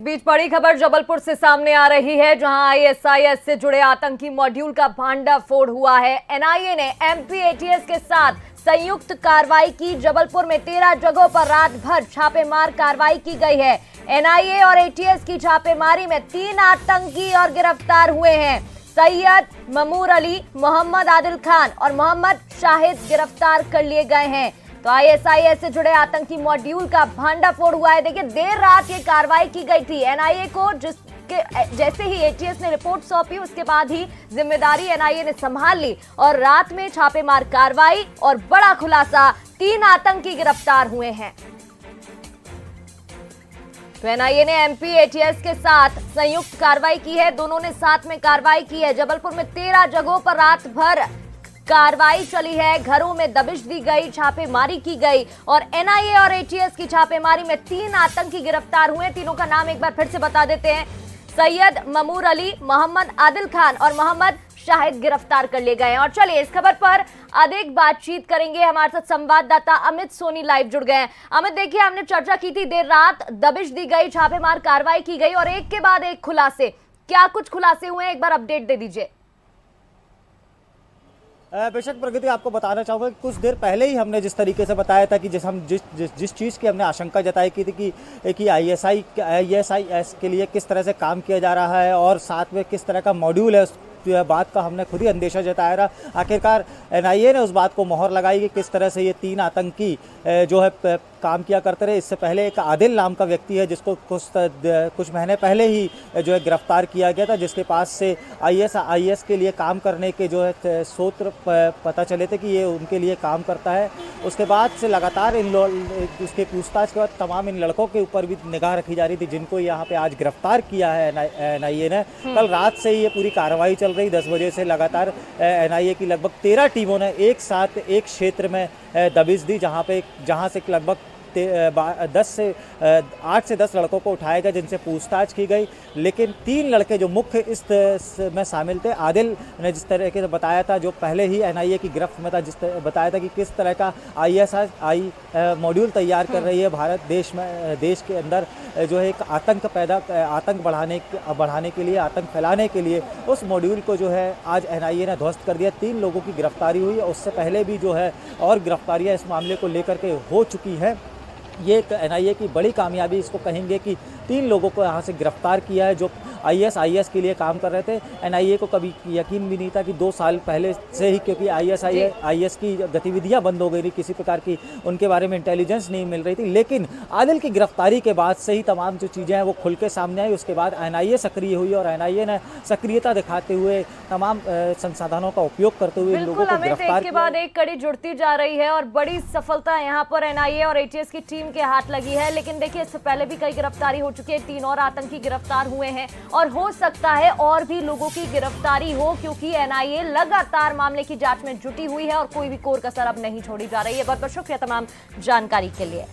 बीच बड़ी खबर जबलपुर से सामने आ रही है, जहां आईएसआईएस से जुड़े आतंकी मॉड्यूल का भांडाफोड़ हुआ है। एनआईए ने एमपी एटीएस के साथ संयुक्त कार्रवाई की। जबलपुर में 13 जगहों पर रात भर छापेमार कार्रवाई की गई है। एनआईए और एटीएस की छापेमारी में 3 आतंकी और गिरफ्तार हुए हैं। सैयद ममूर अली, मोहम्मद आदिल खान और मोहम्मद शाहिद गिरफ्तार कर लिए गए हैं। तो आईएसआईएस से जुड़े आतंकी मॉड्यूल का भांडाफोड़ हुआ है। देखिए, देर रात ये कार्रवाई की गई थी। एनआईए को जैसे ही एटीएस ने रिपोर्ट सौंपी, उसके बाद ही जिम्मेदारी एनआईए ने संभाल ली और रात में छापेमार कार्रवाई और बड़ा खुलासा, 3 आतंकी गिरफ्तार हुए हैं। तो एनआईए ने एमपी एटीएस के साथ संयुक्त कार्रवाई की है। दोनों ने साथ में कार्रवाई की है। जबलपुर में 13 जगहों पर रात भर कार्रवाई चली है। घरों में दबिश दी गई, छापेमारी की गई और एनआईए और एटीएस की छापेमारी में 3 आतंकी गिरफ्तार हुए। तीनों का नाम एक बार फिर से बता देते हैं। सैयद ममूर अली, मोहम्मद आदिल खान और मोहम्मद शाहिद गिरफ्तार कर लिए गए हैं। और चलिए इस खबर पर अधिक बातचीत करेंगे। हमारे साथ संवाददाता अमित सोनी लाइव जुड़ गए हैं। अमित, देखिए, हमने चर्चा की थी, देर रात दबिश दी गई, छापेमार कार्रवाई की गई और एक के बाद एक खुलासे। क्या कुछ खुलासे हुए हैं, एक बार अपडेट दे दीजिए। बेशक प्रगति, आपको बताना चाहूँगा कि कुछ देर पहले ही हमने जिस तरीके से बताया था कि जिस चीज़ की हमने आशंका जताई की थी कि आईएसआईएस के लिए किस तरह से काम किया जा रहा है और साथ में किस तरह का मॉड्यूल है, उस बात का हमने खुद ही अंदेशा जताया रहा। आखिरकार एनआईए ने उस बात को मोहर लगाई कि किस तरह से ये 3 आतंकी जो है काम किया करते रहे। इससे पहले एक आदिल नाम का व्यक्ति है जिसको कुछ महीने पहले ही जो है गिरफ्तार किया गया था, जिसके पास से आईएसआईएस के लिए काम करने के जो है सूत्र पता चले थे कि ये उनके लिए काम करता है। उसके बाद से लगातार उसके पूछताछ के बाद तमाम इन लड़कों के ऊपर भी निगाह रखी जा रही थी, जिनको यहाँ पे आज गिरफ्तार किया है एनआईए ने। कल रात से ही ये पूरी कार्रवाई चल रही, 10 बजे से लगातार एनआईए की लगभग 13 टीमों ने एक साथ एक क्षेत्र में दबिश दी, जहाँ से लगभग 8 से 10 लड़कों को उठाया गया, जिनसे पूछताछ की गई। लेकिन 3 लड़के जो मुख्य इस में शामिल थे, आदिल ने जिस तरीके से बताया था, जो पहले ही एनआईए की गिरफ्त में था, बताया था कि किस तरह का आईएसआई मॉड्यूल तैयार कर रही है भारत देश के अंदर जो है एक आतंक बढ़ाने के लिए, आतंक फैलाने के लिए। उस मॉड्यूल को जो है आज एनआईए ने ध्वस्त कर दिया। 3 लोगों की गिरफ्तारी हुई। उससे पहले भी जो है और गिरफ्तारियां इस मामले को लेकर के हो चुकी हैं। ये एक एनआईए की बड़ी कामयाबी इसको कहेंगे कि 3 लोगों को यहाँ से गिरफ्तार किया है जो आईएसआईएस के लिए काम कर रहे थे। एनआईए को कभी यकीन भी नहीं था कि 2 साल पहले से ही, क्योंकि आईएस की गतिविधियां बंद हो गई थी, किसी प्रकार की उनके बारे में इंटेलिजेंस नहीं मिल रही थी। लेकिन आदिल की गिरफ्तारी के बाद से ही तमाम जो चीज़ें हैं वो खुल के सामने आई। उसके बाद एनआईए सक्रिय हुई और एनआईए ने सक्रियता दिखाते हुए तमाम संसाधनों का उपयोग करते हुए इन लोगों को गिरफ्तार के बाद एक कड़ी जुड़ती जा रही है और बड़ी सफलता यहाँ पर एनआईए और एटीएस की टीम के हाथ लगी है। लेकिन देखिए, इससे पहले भी कई गिरफ्तारी हो चुकी है, 3 और आतंकी गिरफ्तार हुए हैं और हो सकता है और भी लोगों की गिरफ्तारी हो, क्योंकि एनआईए लगातार मामले की जांच में जुटी हुई है और कोई भी कोर कसर अब नहीं छोड़ी जा रही है। बहुत बहुत शुक्रिया तमाम जानकारी के लिए।